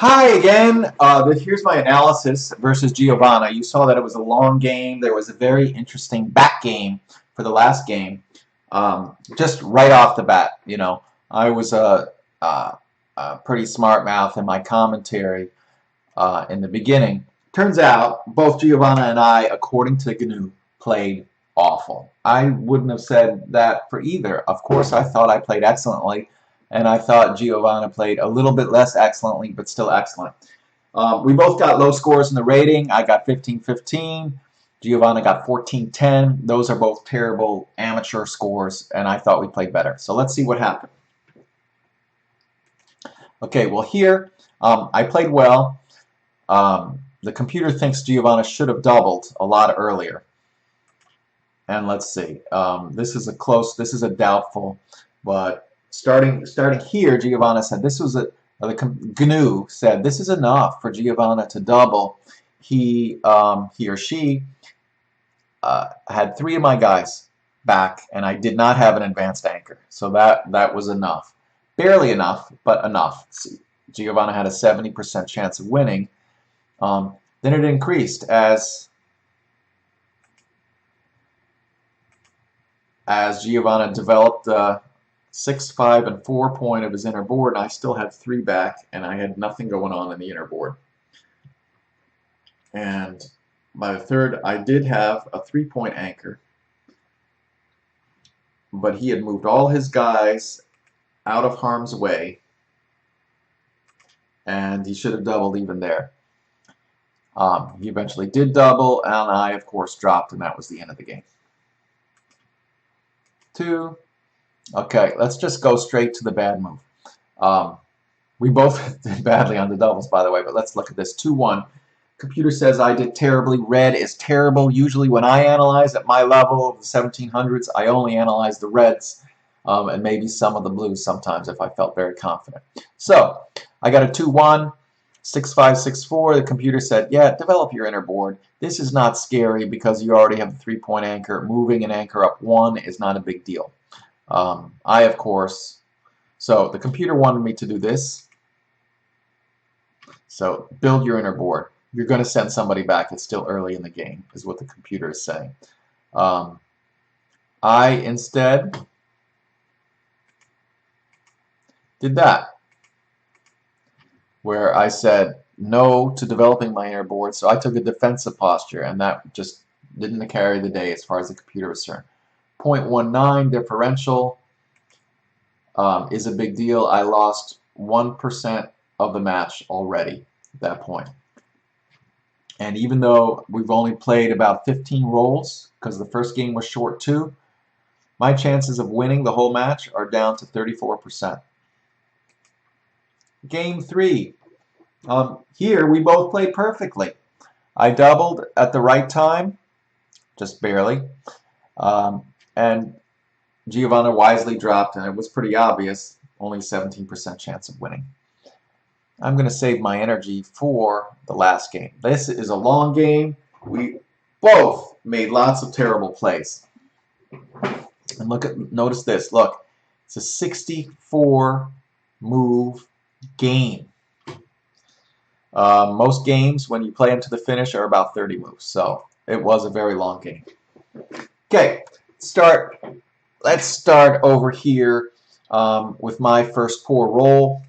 Hi again. Here's my analysis versus Giovanna. You saw that it was a long game. There was a very interesting back game for the last game. Just right off the bat, I was a pretty smart mouth in my commentary in the beginning. Turns out both Giovanna and I, according to GNU, played awful. I wouldn't have said that for either. Of course, I thought I played excellently, and I thought Giovanna played a little bit less excellently, but still excellent. We both got low scores in the rating. I got 15-15. Giovanna got 14-10. Those are both terrible amateur scores, and I thought we played better. So let's see what happened. Okay, well here, I played well. The computer thinks Giovanna should have doubled a lot earlier. And let's see. This is a doubtful, but starting here, Giovanna said this was the GNU said this is enough for Giovanna to double. He or she had 3 of my guys back, and I did not have an advanced anchor, so that was enough. Barely enough, but enough. See, Giovanna had a 70% chance of winning. Then it increased as Giovanna developed 6, 5, and 4 point of his inner board, and I still had 3 back, and I had nothing going on in the inner board. And by the third, I did have a 3-point anchor, but he had moved all his guys out of harm's way, and he should have doubled even there. He eventually did double, and I, of course, dropped, and that was the end of the game. 2. Okay, let's just go straight to the bad move. We both did badly on the doubles, by the way, but let's look at this. 2-1. Computer says I did terribly. Red is terrible. Usually when I analyze at my level of the 1700s, I only analyze the reds and maybe some of the blues sometimes if I felt very confident. So I got a 2-1. 6-5, 6-4. The computer said, yeah, develop your inner board. This is not scary because you already have a 3-point anchor. Moving an anchor up 1 is not a big deal. Of course, so the computer wanted me to do this. So build your inner board. You're going to send somebody back. It's still early in the game, is what the computer is saying. I instead did that, where I said no to developing my inner board. So I took a defensive posture, and that just didn't carry the day as far as the computer was concerned. 0.19 differential is a big deal. I lost 1% of the match already at that point. And even though we've only played about 15 rolls, because the first game was short too, my chances of winning the whole match are down to 34%. Game 3. Here we both played perfectly. I doubled at the right time, just barely. And Giovanna wisely dropped, and it was pretty obvious, only 17% chance of winning. I'm going to save my energy for the last game. This is a long game. We both made lots of terrible plays. And notice this. Look, it's a 64 move game. Most games, when you play them to the finish, are about 30 moves. So it was a very long game. Okay, let's start over here with my first poor roll.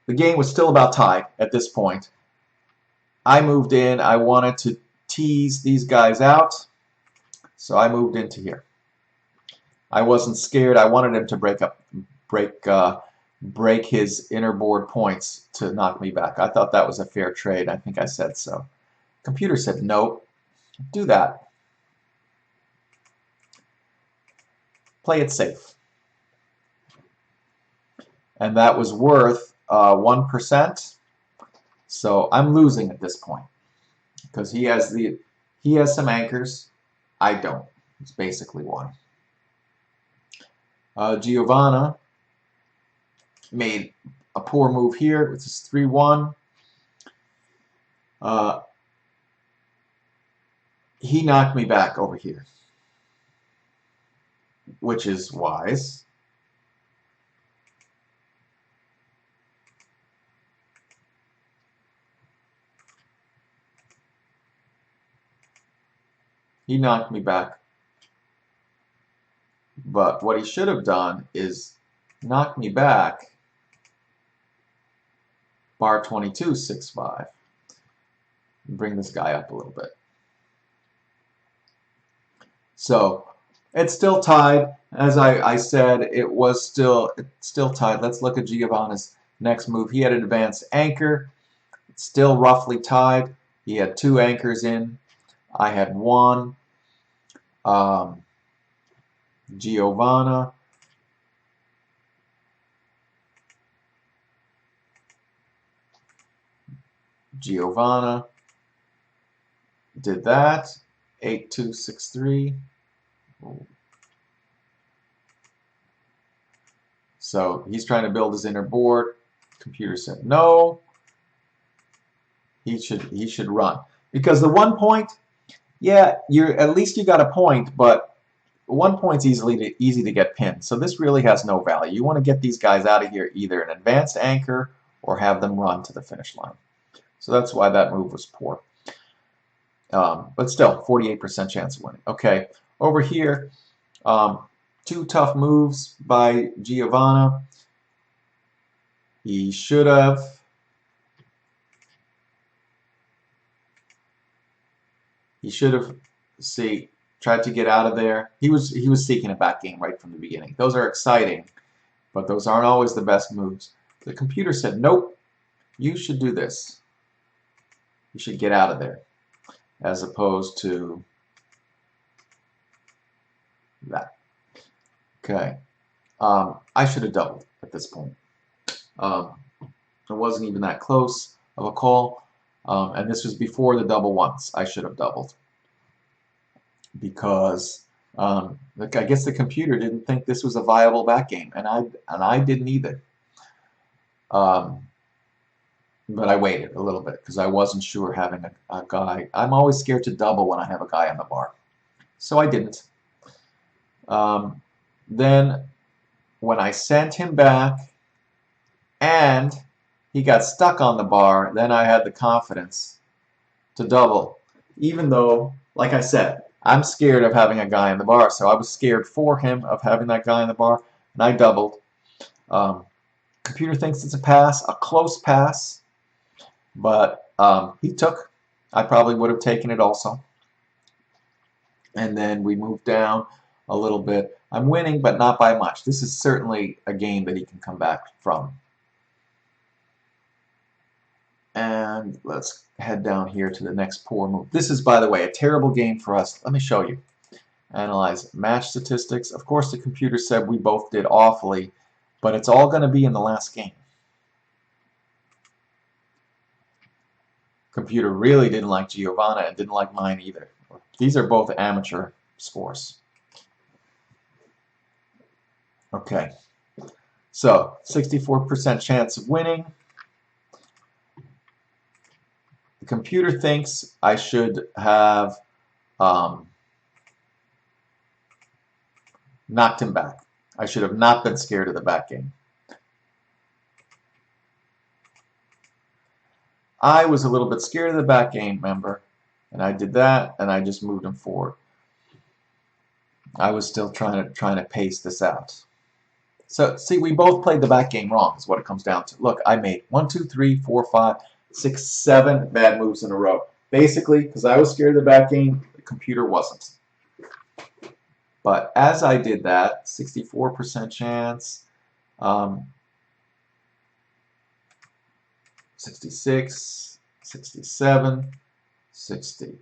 The game was still about tied at this point. I moved in. I wanted to tease these guys out, so I moved into here. I wasn't scared. I wanted him to break his inner board points to knock me back. I thought that was a fair trade. I think I said so. Computer said, nope, do that. Play it safe. And that was worth 1%. So I'm losing at this point because he has some anchors. I don't. It's basically one. Giovanna made a poor move here, which is 3-1. He knocked me back over here, which is wise. He knocked me back. But what he should have done is knock me back bar 22, 6-5. Bring this guy up a little bit. So it's still tied. As I said, it's still tied. Let's look at Giovanna's next move. He had an advanced anchor. It's still roughly tied. He had 2 anchors in. I had 1. Giovanna. Did that. 8-2-6-3. So he's trying to build his inner board. Computer said no. He should run. Because the 1 point, yeah, at least you got a point, but 1 point's easy to get pinned. So this really has no value. You want to get these guys out of here, either an advanced anchor or have them run to the finish line. So that's why that move was poor. But still, 48% chance of winning. Okay, over here, 2 tough moves by Giovanna. He should have tried to get out of there. He was seeking a back game right from the beginning. Those are exciting, but those aren't always the best moves. The computer said, nope, you should do this. You should get out of there, as opposed to that. Okay. I should have doubled at this point. It wasn't even that close of a call. And this was before the double ones. I should have doubled. Because I guess the computer didn't think this was a viable back game. And I didn't either. But I waited a little bit because I wasn't sure having a guy. I'm always scared to double when I have a guy on the bar. So I didn't. Then when I sent him back and he got stuck on the bar, then I had the confidence to double. Even though, like I said, I'm scared of having a guy in the bar, so I was scared for him of having that guy in the bar, and I doubled. Computer thinks it's a pass, a close pass, but he took. I probably would have taken it also. And then we moved down a little bit. I'm winning, but not by much. This is certainly a game that he can come back from. And let's head down here to the next poor move. This is, by the way, a terrible game for us. Let me show you. Analyze match statistics. Of course, the computer said we both did awfully, but it's all going to be in the last game. Computer really didn't like Giovanna and didn't like mine either. These are both amateur scores. Okay, so 64% chance of winning. The computer thinks I should have knocked him back. I should have not been scared of the back game. I was a little bit scared of the back game, remember, and I did that, and I just moved him forward. I was still trying to pace this out. So, see, we both played the back game wrong, is what it comes down to. Look, I made 1, 2, 3, 4, 5, 6, 7 bad moves in a row. Basically, because I was scared of the back game, the computer wasn't. But as I did that, 64% chance, 66, 67, 60,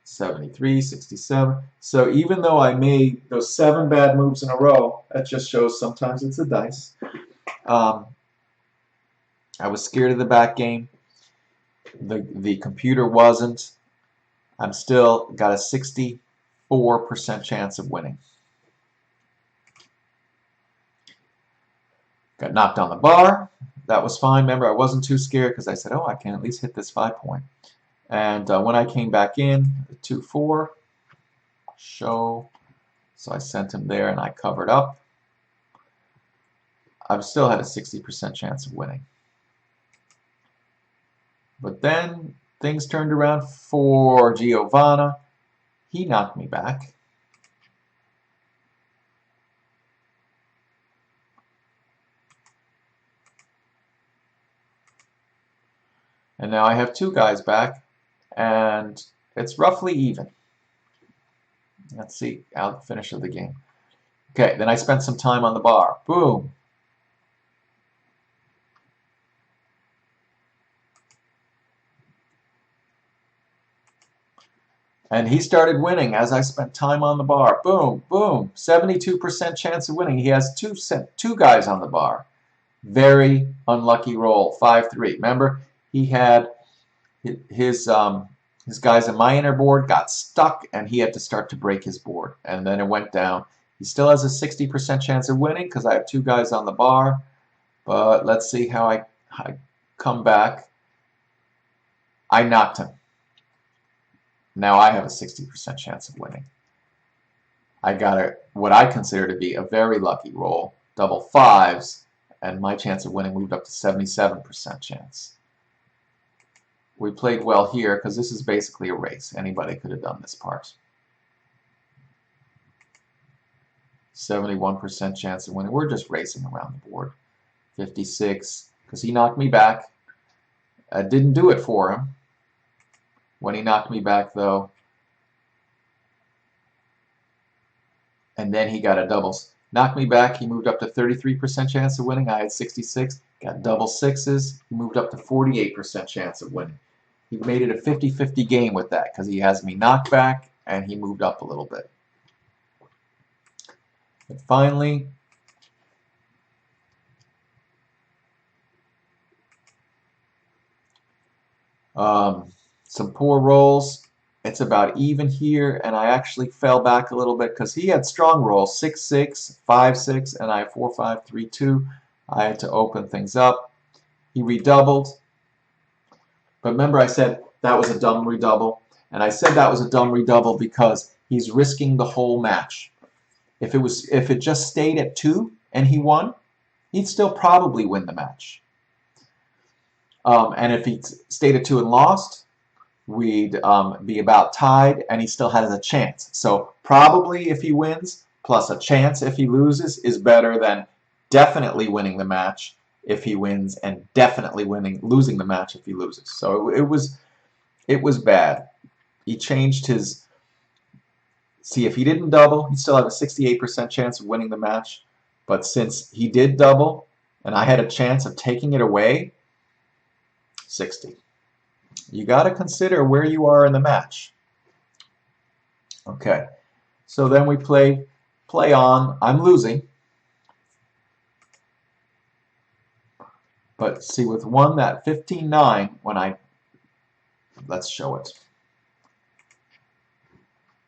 73, 67. So even though I made those 7 bad moves in a row, that just shows sometimes it's a dice. I was scared of the back game. The computer wasn't. I'm still got a 64% chance of winning. Got knocked on the bar. That was fine. Remember, I wasn't too scared because I said, oh, I can at least hit this 5-point. And when I came back in, 2-4, show. So I sent him there and I covered up. I've still had a 60% chance of winning. But then things turned around for Giovanna. He knocked me back. And now I have two guys back, and it's roughly even. Let's see how the finish of the game. Okay, then I spent some time on the bar. Boom. And he started winning as I spent time on the bar. Boom, boom. 72% chance of winning. He has two guys on the bar. Very unlucky roll. 5-3. Remember, he had his guys in my inner board got stuck, and he had to start to break his board. And then it went down. He still has a 60% chance of winning because I have two guys on the bar. But let's see how I come back. I knocked him. Now I have a 60% chance of winning. I got what I consider to be a very lucky roll, double fives, and my chance of winning moved up to 77% chance. We played well here because this is basically a race. Anybody could have done this part. 71% chance of winning. We're just racing around the board. 56, because he knocked me back. I didn't do it for him. When he knocked me back, though, and then he got a doubles. Knocked me back, he moved up to 33% chance of winning. I had 66. Got double sixes. He moved up to 48% chance of winning. He made it a 50-50 game with that because he has me knocked back and he moved up a little bit. But finally, some poor rolls. It's about even here, and I actually fell back a little bit because he had strong rolls, 6-6, 5-6, and I have 4-5, 3-2. I had to open things up. He redoubled. But remember I said that was a dumb redouble, and I said that was a dumb redouble because he's risking the whole match. If it just stayed at 2 and he won, he'd still probably win the match. And if he stayed at 2 and lost, we'd be about tied, and he still has a chance. So probably if he wins, plus a chance if he loses, is better than definitely winning the match if he wins and definitely losing the match if he loses. So it was bad. He changed his. See, if he didn't double, he'd still have a 68% chance of winning the match. But since he did double, and I had a chance of taking it away, 60. You got to consider where you are in the match. Okay, so then we play on. I'm losing. But see, with one that 15-9, let's show it.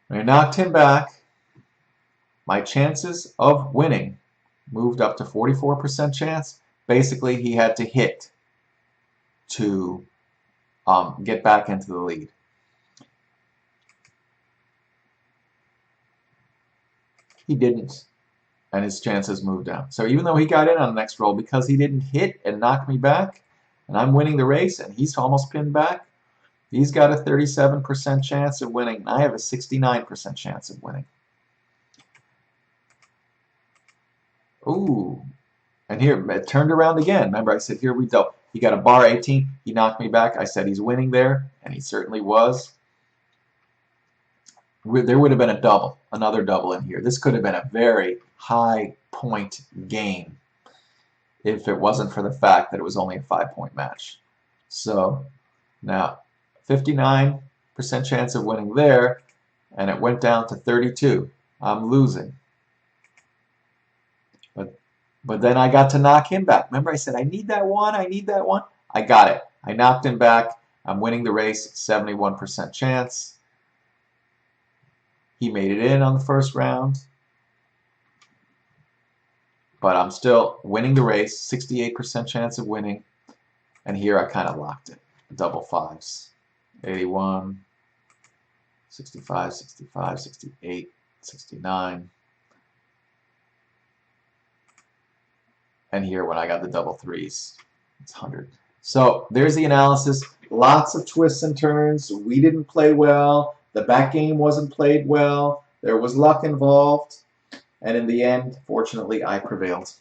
When I knocked him back, my chances of winning moved up to 44% chance. Basically, he had to hit to get back into the lead. He didn't, and his chances moved down. So even though he got in on the next roll, because he didn't hit and knock me back, and I'm winning the race, and he's almost pinned back, he's got a 37% chance of winning. I have a 69% chance of winning. Ooh, and here, it turned around again. Remember, I said, here we go. He got a bar 18. He knocked me back. I said he's winning there, and he certainly was. There would have been a double, another double in here. This could have been a very high point game if it wasn't for the fact that it was only a 5-point match. So now 59% chance of winning there, and it went down to 32. I'm losing. But then I got to knock him back. Remember I said, I need that one, I need that one. I got it. I knocked him back. I'm winning the race, 71% chance. He made it in on the first round. But I'm still winning the race, 68% chance of winning. And here I kind of locked it. Double fives. 81, 65, 65, 68, 69. And here, when I got the double threes, it's 100. So there's the analysis. Lots of twists and turns. We didn't play well. The back game wasn't played well. There was luck involved. And in the end, fortunately, I prevailed.